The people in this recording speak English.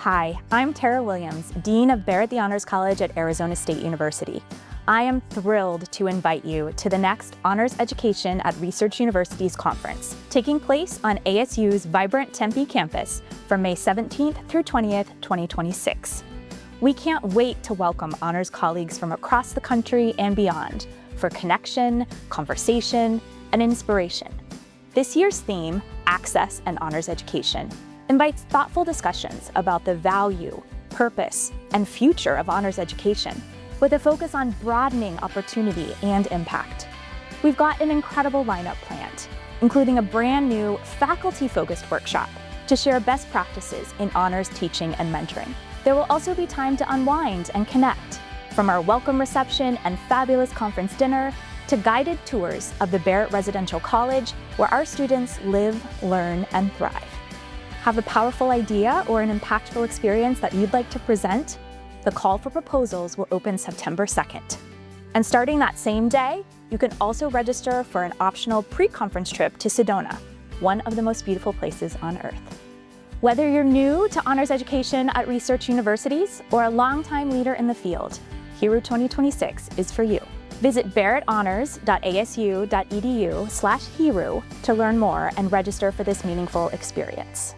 Hi, I'm Tara Williams, Dean of Barrett the Honors College at Arizona State University. I am thrilled to invite you to the next Honors Education at Research Universities conference, taking place on ASU's vibrant Tempe campus from May 17th through 20th, 2026. We can't wait to welcome honors colleagues from across the country and beyond for connection, conversation, and inspiration. This year's theme, Access and Honors Education, invites thoughtful discussions about the value, purpose, and future of honors education, with a focus on broadening opportunity and impact. We've got an incredible lineup planned, including a brand new faculty-focused workshop to share best practices in honors teaching and mentoring. There will also be time to unwind and connect, from our welcome reception and fabulous conference dinner to guided tours of the Barrett Residential College, where our students live, learn, and thrive. Have a powerful idea or an impactful experience that you'd like to present? The call for proposals will open September 2nd. And starting that same day, you can also register for an optional pre-conference trip to Sedona, one of the most beautiful places on Earth. Whether you're new to honors education at research universities or a longtime leader in the field, HERU 2026 is for you. Visit barretthonors.asu.edu/HERU to learn more and register for this meaningful experience.